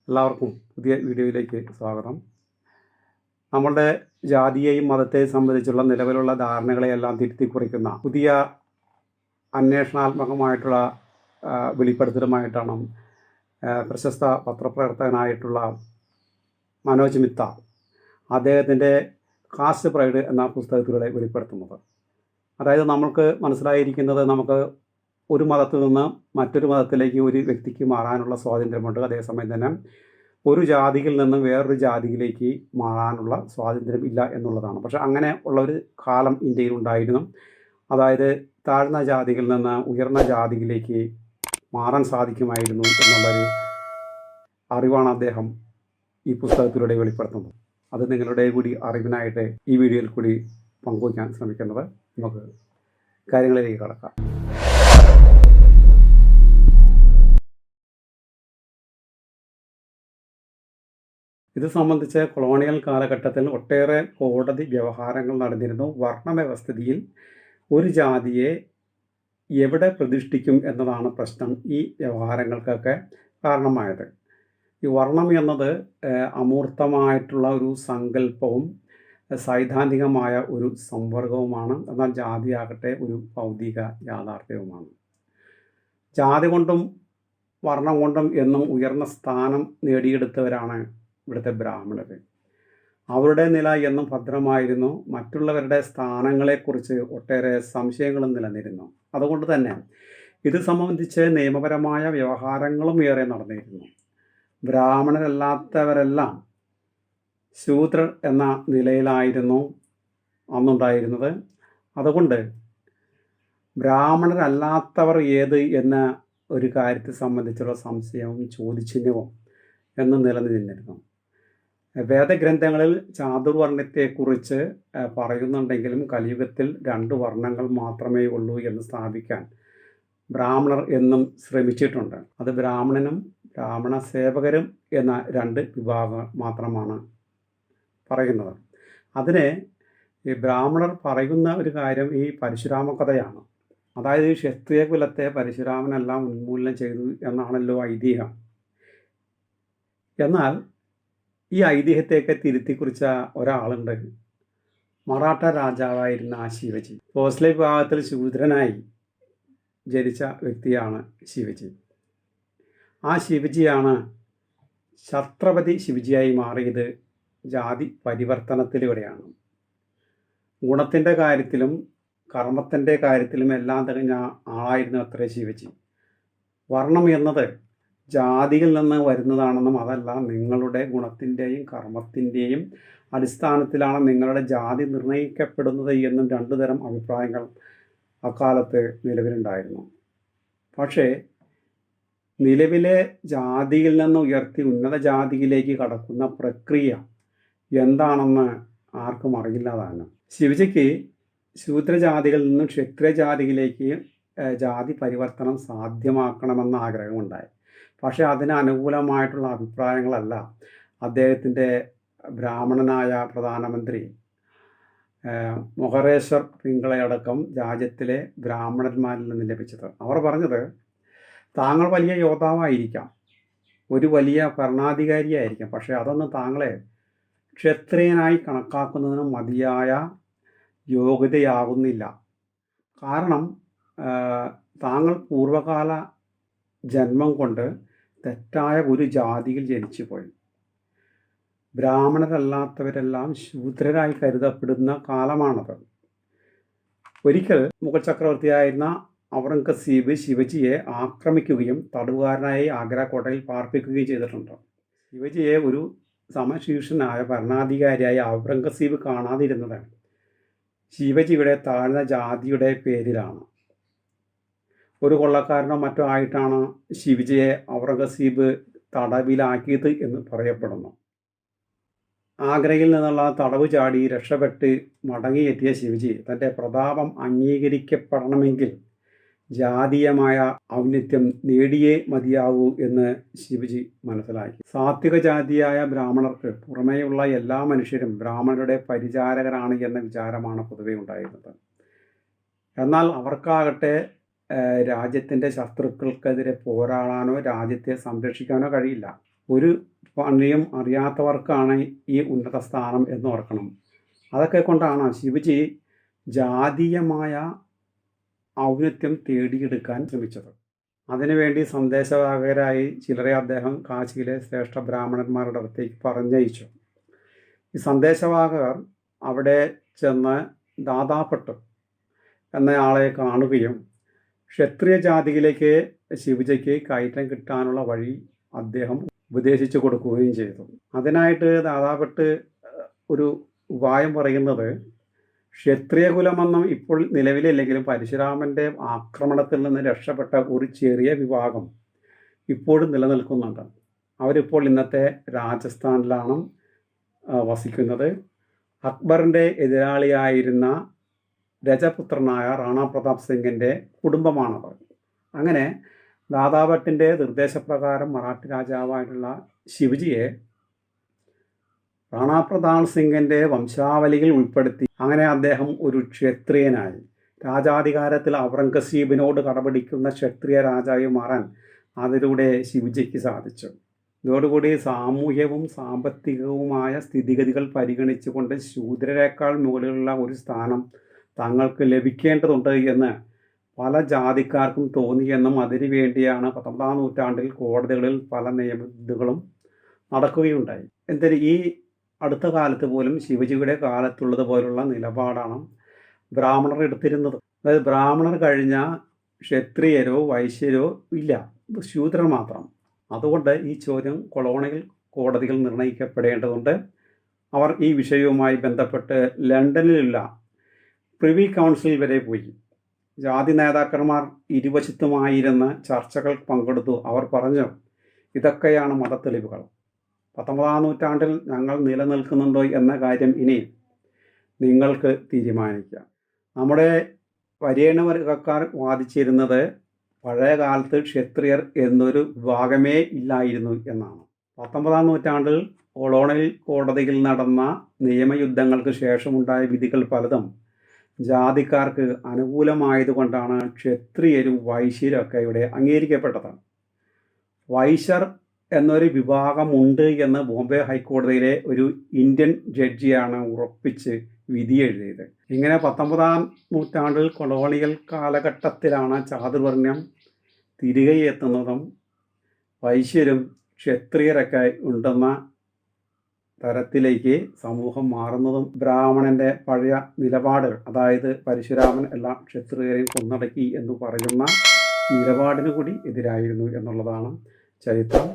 എല്ലാവർക്കും പുതിയ വീഡിയോയിലേക്ക് സ്വാഗതം. നമ്മളുടെ ജാതിയെയും മതത്തെയും സംബന്ധിച്ചുള്ള നിലവിലുള്ള ധാരണകളെയെല്ലാം തിരുത്തിക്കുറിക്കുന്ന പുതിയ അന്വേഷണാത്മകമായിട്ടുള്ള വെളിപ്പെടുത്തലുമായിട്ടാണ് പ്രശസ്ത പത്രപ്രവർത്തകനായിട്ടുള്ള മനോജ് മിത്ത അദ്ദേഹത്തിൻ്റെ കാസ്റ്റ് പ്രൈഡ് എന്ന പുസ്തകത്തിലൂടെ വെളിപ്പെടുത്തുന്നത്. അതായത് നമ്മൾക്ക് മനസ്സിലായിരിക്കുന്നത്, നമുക്ക് ഒരു മതത്തിൽ നിന്ന് മറ്റൊരു മതത്തിലേക്ക് ഒരു വ്യക്തിക്ക് മാറാനുള്ള സ്വാതന്ത്ര്യമുണ്ട്. അതേസമയം തന്നെ ഒരു ജാതിയിൽ നിന്നും വേറൊരു ജാതിയിലേക്ക് മാറാനുള്ള സ്വാതന്ത്ര്യം ഇല്ല എന്നുള്ളതാണ്. പക്ഷേ അങ്ങനെ ഉള്ള ഒരു കാലം ഇന്ത്യയിൽ ഉണ്ടായിരുന്നു. അതായത് താഴ്ന്ന ജാതിയിൽ നിന്ന് ഉയർന്ന ജാതിയിലേക്ക് മാറാൻ സാധിക്കുമായിരുന്നു എന്നുള്ളൊരു അറിവാണ് അദ്ദേഹം ഈ പുസ്തകത്തിലൂടെ വെളിപ്പെടുത്തുന്നത്. അത് നിങ്ങളുടെ കൂടി അറിവിനായിട്ട് ഈ വീഡിയോയിൽ കൂടി പങ്കുവയ്ക്കാൻ ശ്രമിക്കുന്നത്. നമുക്ക് കാര്യങ്ങളിലേക്ക് കടക്കാം. ഇത് സംബന്ധിച്ച് കൊളോണിയൽ കാലഘട്ടത്തിൽ ഒട്ടേറെ കോടതി വ്യവഹാരങ്ങൾ നടന്നിരുന്നു. വർണ്ണവ്യവസ്ഥിതിയിൽ ഒരു ജാതിയെ എവിടെ പ്രതിഷ്ഠിക്കും എന്നതാണ് പ്രശ്നം ഈ വ്യവഹാരങ്ങൾക്കൊക്കെ കാരണമായത്. ഈ വർണ്ണം എന്നത് അമൂർത്തമായിട്ടുള്ള ഒരു സങ്കല്പവും സൈദ്ധാന്തികമായ ഒരു സംവർഗവുമാണ്. എന്നാൽ ജാതിയാകട്ടെ ഒരു ഭൗതിക യാഥാർത്ഥ്യവുമാണ്. ജാതി കൊണ്ടും വർണ്ണം കൊണ്ടും എന്നും ഉയർന്ന സ്ഥാനം നേടിയെടുത്തവരാണ് ഇവിടുത്തെ ബ്രാഹ്മണർ. അവരുടെ നില എന്നും ഭദ്രമായിരുന്നു. മറ്റുള്ളവരുടെ സ്ഥാനങ്ങളെക്കുറിച്ച് ഒട്ടേറെ സംശയങ്ങളും നിലനിന്നിരുന്നു. അതുകൊണ്ട് തന്നെ ഇത് സംബന്ധിച്ച് നിയമപരമായ വ്യവഹാരങ്ങളും ഏറെ നടന്നിരുന്നു. ബ്രാഹ്മണരല്ലാത്തവരെല്ലാം ശൂദ്രർ എന്ന നിലയിലായിരുന്നു അന്നുണ്ടായിരുന്നത്. അതുകൊണ്ട് ബ്രാഹ്മണരല്ലാത്തവർ ഏത് എന്ന ഒരു കാര്യത്തെ സംബന്ധിച്ചുള്ള സംശയവും ചോദ്യചിഹ്നവും എന്നും നിലനിന്നിരുന്നു. വേദഗ്രന്ഥങ്ങളിൽ ചാതുർവർണ്ണത്തെക്കുറിച്ച് പറയുന്നുണ്ടെങ്കിലും കലിയുഗത്തിൽ 2 വർണ്ണങ്ങൾ മാത്രമേ ഉള്ളൂ എന്ന് സ്ഥാപിക്കാൻ ബ്രാഹ്മണർ എന്നും ശ്രമിച്ചിട്ടുണ്ട്. അത് ബ്രാഹ്മണനും ബ്രാഹ്മണ സേവകരും എന്ന 2 വിഭാഗം മാത്രമാണ് പറയുന്നത്. അതിന് ഈ ബ്രാഹ്മണർ പറയുന്ന ഒരു കാര്യം ഈ പരശുരാമ കഥയാണ്. അതായത് ഈ ക്ഷത്രിയ കുലത്തെ പരശുരാമനെല്ലാം ഉന്മൂലനം ചെയ്തു എന്നാണല്ലോ ഐതിഹ്യം. എന്നാൽ ഈ ഐതിഹ്യത്തെയൊക്കെ തിരുത്തിക്കുറിച്ച ഒരാളുണ്ട്. മറാഠ രാജാവായിരുന്ന ശിവജി. ഭോസ്ലെ വിഭാഗത്തിൽ ശൂദ്രനായി ജനിച്ച വ്യക്തിയാണ് ശിവജി. ആ ശിവജിയാണ് ഛത്രപതി ശിവജിയായി മാറിയത് ജാതി പരിവർത്തനത്തിലൂടെയാണ്. ഗുണത്തിൻ്റെ കാര്യത്തിലും കർമ്മത്തിൻ്റെ കാര്യത്തിലും എല്ലാം തികഞ്ഞ ആളായിരുന്നു അത്രേ ശിവജി. വർണ്ണം എന്നത് ജാതിയിൽ നിന്ന് വരുന്നതാണെന്നും അതല്ല, നിങ്ങളുടെ ഗുണത്തിൻ്റെയും കർമ്മത്തിൻ്റെയും അടിസ്ഥാനത്തിലാണ് നിങ്ങളുടെ ജാതി നിർണ്ണയിക്കപ്പെടുന്നത് എന്നും 2 തരം അഭിപ്രായങ്ങൾ അക്കാലത്ത് നിലവിലുണ്ടായിരുന്നു. പക്ഷേ നിലവിലെ ജാതിയിൽ നിന്ന് ഉയർത്തി ഉന്നത ജാതിയിലേക്ക് കടക്കുന്ന പ്രക്രിയ എന്താണെന്ന് ആർക്കും അറിയില്ലാതാണ്. ശിവജിക്ക് ശൂദ്രജാതികളിൽ നിന്നും ക്ഷത്രിയജാതിയിലേക്ക് ജാതി പരിവർത്തനം സാധ്യമാക്കണമെന്ന ആഗ്രഹമുണ്ടായി. പക്ഷേ അതിന് അനുകൂലമായിട്ടുള്ള അഭിപ്രായങ്ങളല്ല അദ്ദേഹത്തിൻ്റെ ബ്രാഹ്മണനായ പ്രധാനമന്ത്രി മൊഹറേശ്വർ പിംഗളയടക്കം രാജ്യത്തിലെ ബ്രാഹ്മണന്മാരിൽ നിന്ന് ലഭിച്ചത്. അവർ പറഞ്ഞത്, താങ്കൾ വലിയ യോദ്ധാവായിരിക്കാം, ഒരു വലിയ ഭരണാധികാരിയായിരിക്കാം, പക്ഷേ അതൊന്നും താങ്കളെ ക്ഷത്രിയനായി കണക്കാക്കുന്നതിന് മതിയായ യോഗ്യതയാകുന്നില്ല. കാരണം താങ്കൾ പൂർവകാല ജന്മം കൊണ്ട് തെറ്റായ ഒരു ജാതിയിൽ ജനിച്ചു പോയി. ബ്രാഹ്മണരല്ലാത്തവരെല്ലാം ശൂദ്രരായി കരുതപ്പെടുന്ന കാലമാണത്. ഒരിക്കൽ മുഗൾ ചക്രവർത്തിയായിരുന്ന ഔറംഗസീബ് ശിവജിയെ ആക്രമിക്കുകയും തടവുകാരനായി ആഗ്ര കോട്ടയിൽ പാർപ്പിക്കുകയും ചെയ്തിട്ടുണ്ട്. ശിവജിയെ ഒരു സമശീർഷനായ ഭരണാധികാരിയായി ഔറംഗസീബ് കാണാതിരുന്നത് ശിവജിയുടെ താഴ്ന്ന ജാതിയുടെ പേരിലാണ്. ഒരു കൊള്ളക്കാരനോ മറ്റോ ആയിട്ടാണ് ശിവജിയെ ഔറംഗസീബ് തടവിലാക്കിയത് എന്ന് പറയപ്പെടുന്നു. ആഗ്രയിൽ നിന്നുള്ള തടവ് ചാടി രക്ഷപ്പെട്ട് മടങ്ങിയെത്തിയ ശിവജി തൻ്റെ പ്രതാപം അംഗീകരിക്കപ്പെടണമെങ്കിൽ ജാതീയമായ ഔന്നത്യം നേടിയേ മതിയാവൂ എന്ന് ശിവജി മനസ്സിലാക്കി. സാത്വിക ജാതിയായ ബ്രാഹ്മണർക്ക് പുറമേയുള്ള എല്ലാ മനുഷ്യരും ബ്രാഹ്മണരുടെ പരിചാരകരാണ് എന്ന വിചാരമാണ് പൊതുവെ ഉണ്ടായിരുന്നത്. എന്നാൽ അവർക്കാകട്ടെ രാജ്യത്തിൻ്റെ ശത്രുക്കൾക്കെതിരെ പോരാടാനോ രാജ്യത്തെ സംരക്ഷിക്കാനോ കഴിയില്ല. ഒരു പണിയും അറിയാത്തവർക്കാണ് ഈ ഉന്നത സ്ഥാനം എന്ന് ഓർക്കണം. അതൊക്കെ കൊണ്ടാണ് ശിവജി ജാതീയമായ ഔന്നത്യം തേടിയെടുക്കാൻ ശ്രമിച്ചത്. അതിനുവേണ്ടി സന്ദേശവാഹകരായി ചിലരെ അദ്ദേഹം കാശിയിലെ ശ്രേഷ്ഠ ബ്രാഹ്മണന്മാരുടെ അടുത്തേക്ക് പറഞ്ഞയച്ചു. ഈ സന്ദേശവാഹകർ അവിടെ ചെന്ന് ദാദാഭട്ട് എന്നയാളെ കാണുകയും ക്ഷത്രിയ ജാതിയിലേക്ക് ശിവജിക്ക് കയറ്റം കിട്ടാനുള്ള വഴി അദ്ദേഹം ഉപദേശിച്ചു കൊടുക്കുകയും ചെയ്തു. അതിനായിട്ട് ദാദാഭട്ട് ഒരു ഉപായം പറയുന്നത്, ക്ഷത്രിയകുലമെന്നും ഇപ്പോൾ നിലവിലില്ലെങ്കിലും പരശുരാമൻ്റെ ആക്രമണത്തിൽ നിന്ന് രക്ഷപ്പെട്ട ഒരു ചെറിയ വിഭാഗം ഇപ്പോഴും നിലനിൽക്കുന്നുണ്ട്. അവരിപ്പോൾ ഇന്നത്തെ രാജസ്ഥാനിലാണ് വസിക്കുന്നത്. അക്ബറിൻ്റെ എതിരാളിയായിരുന്ന രജപുത്രനായ റാണാ പ്രതാപ് സിംഗിൻ്റെ കുടുംബമാണത്. അങ്ങനെ ദാദാഭട്ടിൻ്റെ നിർദ്ദേശപ്രകാരം മറാഠി രാജാവായിട്ടുള്ള ശിവജിയെ റാണാ പ്രതാപ് സിംഗിൻ്റെ വംശാവലിയിൽ ഉൾപ്പെടുത്തി. അങ്ങനെ അദ്ദേഹം ഒരു ക്ഷത്രിയനായി. രാജാധികാരത്തിൽ ഔറംഗസീബിനോട് കടപിടിക്കുന്ന ക്ഷത്രിയ രാജാവായി മാറാൻ അതിലൂടെ ശിവജിക്ക് സാധിച്ചു. ഇതോടുകൂടി സാമൂഹ്യവും സാമ്പത്തികവുമായ സ്ഥിതിഗതികൾ പരിഗണിച്ചുകൊണ്ട് ശൂദ്രരേക്കാൾ മുകളിലുള്ള ഒരു സ്ഥാനം തങ്ങൾക്ക് ലഭിക്കേണ്ടതുണ്ട് എന്ന് പല ജാതിക്കാർക്കും തോന്നിയെന്നും അതിനുവേണ്ടിയാണ് 19-ാം നൂറ്റാണ്ടിൽ കോടതികളിൽ പല നിയമങ്ങളും നടക്കുകയുണ്ടായി. എന്തായാലും ഈ അടുത്ത കാലത്ത് പോലും ശിവജിയുടെ കാലത്തുള്ളതുപോലുള്ള നിലപാടാണ് ബ്രാഹ്മണർ എടുത്തിരുന്നത്. അതായത് ബ്രാഹ്മണർ കഴിഞ്ഞ ക്ഷത്രിയരോ വൈശ്യരോ ഇല്ല, ശൂദ്രർ മാത്രം. അതുകൊണ്ട് ഈ ചോദ്യം കൊളോണിയൽ കോടതികൾ നിർണ്ണയിക്കപ്പെടേണ്ടതുണ്ട്. അവർ ഈ വിഷയവുമായി ബന്ധപ്പെട്ട് ലണ്ടനിലുള്ള പ്രിവി കൗൺസിൽ വരെ പോയി. ജാതി നേതാക്കന്മാർ ഇരുവശത്തുമായിരുന്ന് ചർച്ചകൾ പങ്കെടുത്തു. അവർ പറഞ്ഞു, ഇതൊക്കെയാണ് മതത്തെളിവുകൾ. 19-ാം നൂറ്റാണ്ടിൽ ഞങ്ങൾ നിലനിൽക്കുന്നുണ്ടോ എന്ന കാര്യം ഇനി നിങ്ങൾക്ക് തീരുമാനിക്കാം. നമ്മുടെ വരേണ്യവർഗക്കാർ വാദിച്ചിരുന്നത് പഴയ കാലത്ത് ക്ഷത്രിയർ എന്നൊരു വിഭാഗമേ ഇല്ലായിരുന്നു എന്നാണ്. 19-ാം നൂറ്റാണ്ടിൽ കൊളോണിയൽ കോടതിയിൽ നടന്ന നിയമയുദ്ധങ്ങൾക്ക് ശേഷമുണ്ടായ വിധികൾ പലതും ജാതിക്കാർക്ക് അനുകൂലമായതുകൊണ്ടാണ് ക്ഷത്രിയരും വൈശ്യരും ഒക്കെ ഇവിടെ അംഗീകരിക്കപ്പെട്ടത്. വൈശ്യർ എന്നൊരു വിഭാഗമുണ്ട് എന്ന് ബോംബെ ഹൈക്കോടതിയിലെ ഒരു ഇന്ത്യൻ ജഡ്ജിയാണ് ഉറപ്പിച്ച് വിധി എഴുതിയത്. ഇങ്ങനെ 19-ാം നൂറ്റാണ്ടിൽ കൊളോണിയൽ കാലഘട്ടത്തിലാണ് ചാതുർവർണ്ണ്യം തിരികെ എത്തുന്നതും വൈശ്യരും ക്ഷത്രിയരൊക്കെ ഉണ്ടെന്ന തരത്തിലേക്ക് സമൂഹം മാറുന്നതും. ബ്രാഹ്മണൻ്റെ പഴയ നിലപാട്, അതായത് പരശുരാമൻ എല്ലാ ക്ഷത്രിയരെയും കൊന്നടക്കി എന്ന് പറയുന്ന നിലപാടിനു കൂടി എതിരായിരുന്നു എന്നുള്ളതാണ് ചരിത്രം.